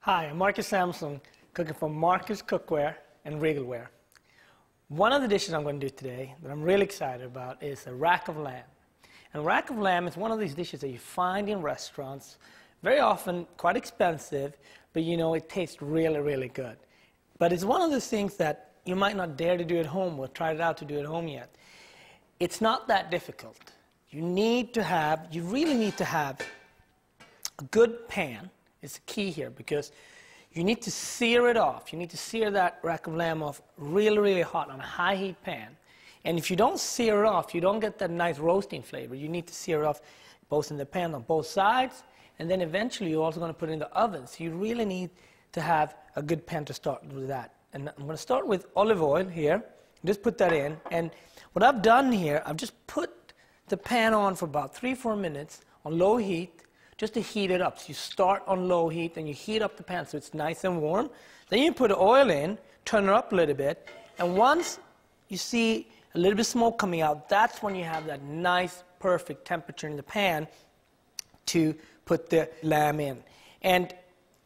Hi, I'm Marcus Samuelsson, cooking for Marcus Cookware and Regalware. One of the dishes I'm going to do today that I'm really excited about is a rack of lamb. And rack of lamb is one of these dishes that you find in restaurants, very often quite expensive, but you know, it tastes really, really good. But it's one of those things that you might not dare to do at home or try it out to do at home yet. It's not that difficult. You really need to have a good pan. It's key here because you need to sear it off. You need to sear that rack of lamb off really, really hot on a high heat pan. And if you don't sear it off, you don't get that nice roasting flavor. You need to sear it off both in the pan on both sides, and then eventually you're also going to put it in the oven. So you really need to have a good pan to start with that. And I'm going to start with olive oil here. Just put that in. And what I've done here, I've just put the pan on for about 3-4 minutes on low heat, just to heat it up. So you start on low heat and you heat up the pan so it's nice and warm. Then you put the oil in, turn it up a little bit, and once you see a little bit of smoke coming out, that's when you have that nice, perfect temperature in the pan to put the lamb in. And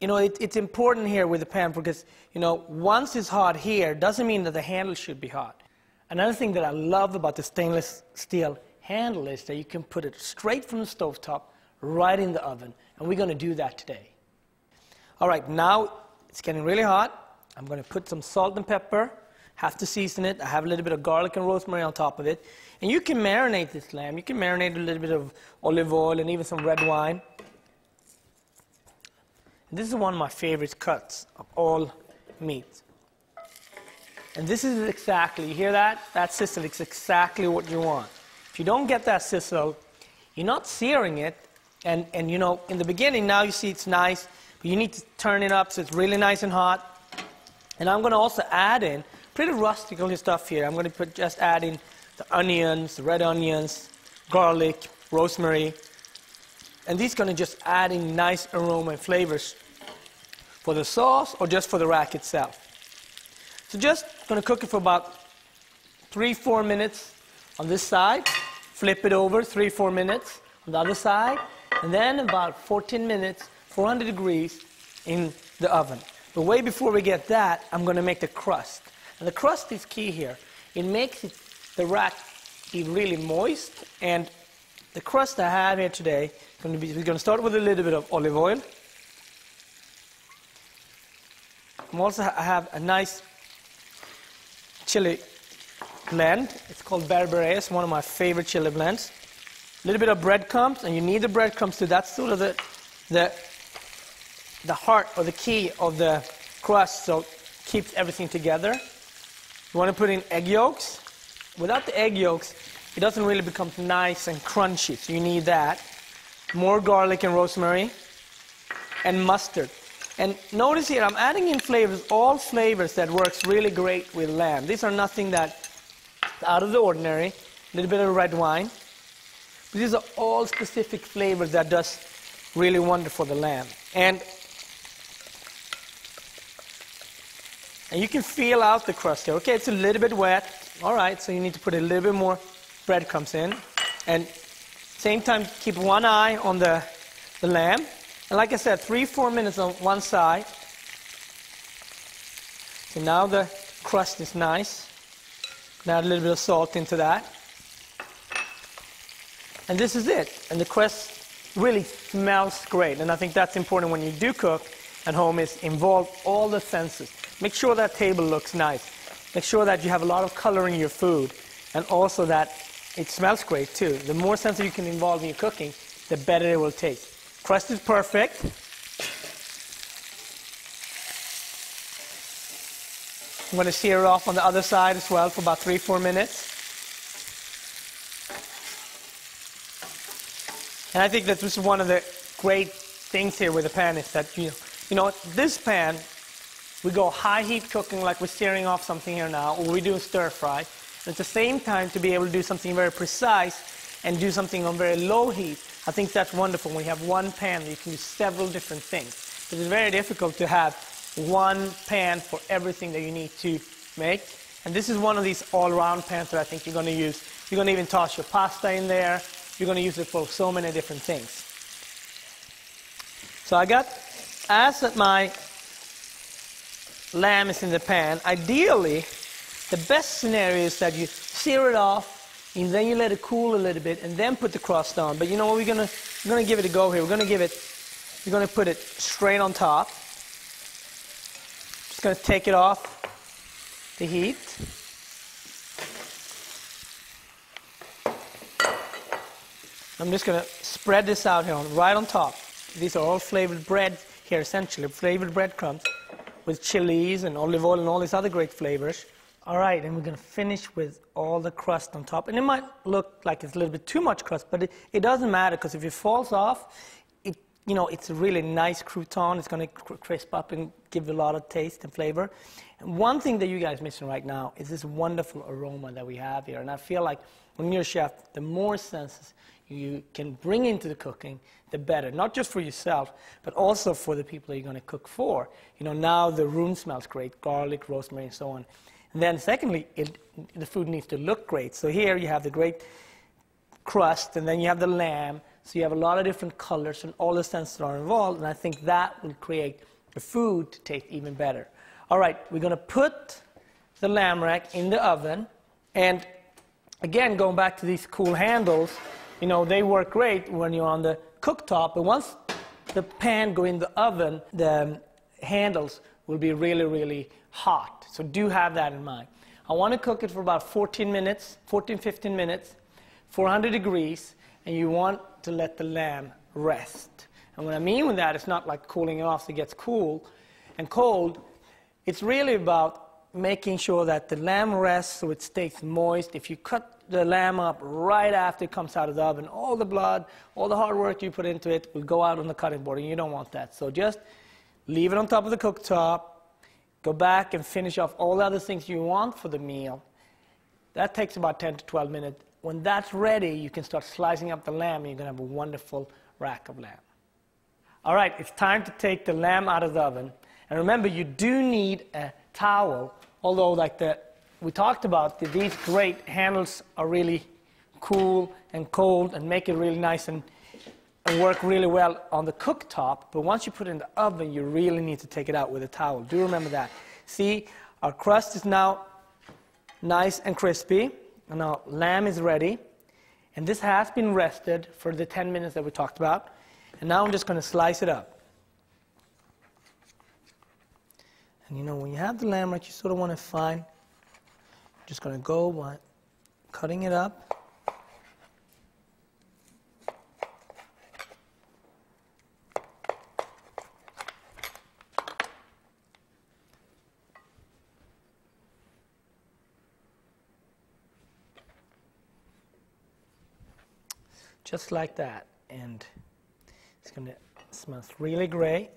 you know, it's important here with the pan because, you know, once it's hot here, doesn't mean that the handle should be hot. Another thing that I love about the stainless steel handle is that you can put it straight from the stovetop right in the oven, and we're going to do that today. All right, now it's getting really hot. I'm going to put some salt and pepper, have to season it. I have a little bit of garlic and rosemary on top of it. And you can marinate this lamb. You can marinate a little bit of olive oil and even some red wine. And this is one of my favorite cuts of all meat. And this is exactly, you hear that? That sizzle is exactly what you want. If you don't get that sizzle, you're not searing it. And you know, in the beginning, now you see it's nice, but you need to turn it up so it's really nice and hot. And I'm going to also add in pretty rustic stuff here. I'm going to just add in the onions, the red onions, garlic, rosemary. And these are going to just add in nice aroma and flavors for the sauce or just for the rack itself. So just going to cook it for about 3-4 minutes on this side. Flip it over 3-4 minutes on the other side. And then about 14 minutes, 400 degrees in the oven. But way before we get that, I'm going to make the crust. And the crust is key here. It makes the rack be really moist. And the crust I have here today, we're going to start with a little bit of olive oil. I have a nice chili blend. It's called Berbere. It's one of my favorite chili blends. A little bit of breadcrumbs, and you need the breadcrumbs too. That's sort of the heart or the key of the crust, so it keeps everything together. You want to put in egg yolks. Without the egg yolks, it doesn't really become nice and crunchy, so you need that. More garlic and rosemary, and mustard. And notice here, I'm adding in flavors, all flavors that works really great with lamb. These are nothing that's out of the ordinary. A little bit of red wine. But these are all specific flavors that does really wonderful for the lamb. And you can feel out the crust here. Okay, it's a little bit wet. All right, so you need to put a little bit more breadcrumbs in. And same time, keep one eye on the lamb. And like I said, 3-4 minutes on one side. So now the crust is nice. Add a little bit of salt into that. And this is it. And the crust really smells great. And I think that's important when you do cook at home, is involve all the senses. Make sure that table looks nice. Make sure that you have a lot of color in your food. And also that it smells great too. The more senses you can involve in your cooking, the better it will taste. Crust is perfect. I'm going to sear it off on the other side as well for about 3-4 minutes. And I think that this is one of the great things here with the pan is that, you know, this pan, we go high heat cooking like we're searing off something here now, or we do a stir fry. And at the same time, to be able to do something very precise and do something on very low heat, I think that's wonderful when you have one pan that you can do several different things. Because it's very difficult to have one pan for everything that you need to make. And this is one of these all-round pans that I think you're going to use. You're going to even toss your pasta in there. You're going to use it for so many different things. So I got, as my lamb is in the pan, ideally, the best scenario is that you sear it off, and then you let it cool a little bit, and then put the crust on. But you know what, we're gonna give it a go here. We're gonna put it straight on top. Just gonna take it off the heat. I'm just gonna spread this out here right on top. These are all flavored bread here, essentially flavored breadcrumbs with chilies and olive oil and all these other great flavors. All right, and we're going to finish with all the crust on top. And it might look like it's a little bit too much crust, but it doesn't matter, because if it falls off, it's a really nice crouton. It's going to crisp up and give a lot of taste and flavor. And one thing that you guys are missing right now is this wonderful aroma that we have here. And I feel like when you're a chef, the more senses you can bring into the cooking, the better. Not just for yourself, but also for the people that you're going to cook for. Now the room smells great, garlic, rosemary, and so on. And then secondly, the food needs to look great. So here you have the great crust, and then you have the lamb. So you have a lot of different colors and all the senses are involved, and I think that will create the food to taste even better. All right, we're going to put the lamb rack in the oven. And again, going back to these cool handles, they work great when you're on the cooktop, but once the pan go in the oven, the handles will be really, really hot. So do have that in mind. I want to cook it for about 15 minutes, 400 degrees, and you want to let the lamb rest. And what I mean with that, it's not like cooling it off so it gets cool and cold. It's really about making sure that the lamb rests so it stays moist. If you cut the lamb up right after it comes out of the oven, all the blood, all the hard work you put into it will go out on the cutting board, and you don't want that. So just leave it on top of the cooktop. Go back and finish off all the other things you want for the meal. That takes about 10 to 12 minutes. When that's ready, you can start slicing up the lamb, and you're going to have a wonderful rack of lamb. All right, it's time to take the lamb out of the oven. And remember, you do need a towel, although we talked about these great handles are really cool and cold and make it really nice and work really well on the cooktop. But once you put it in the oven, you really need to take it out with a towel. Do remember that. See, our crust is now nice and crispy. And our lamb is ready. And this has been rested for the 10 minutes that we talked about. And now I'm just going to slice it up. And when you have the lamb rack, you sort of want to find, just going to go by cutting it up. Just like that, and it's going to smell really great.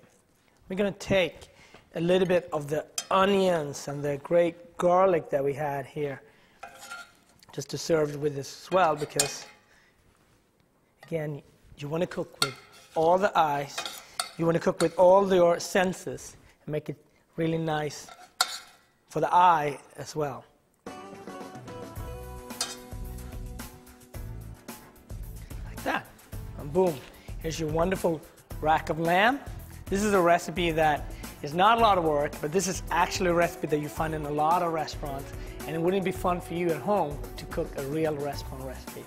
We're going to take a little bit of the onions and the great garlic that we had here, just to serve with this as well, because again, you want to cook with all the eyes, you want to cook with all your senses, and make it really nice for the eye as well. That. And boom, here's your wonderful rack of lamb. This is a recipe that is not a lot of work, but this is actually a recipe that you find in a lot of restaurants, and it wouldn't be fun for you at home to cook a real restaurant recipe.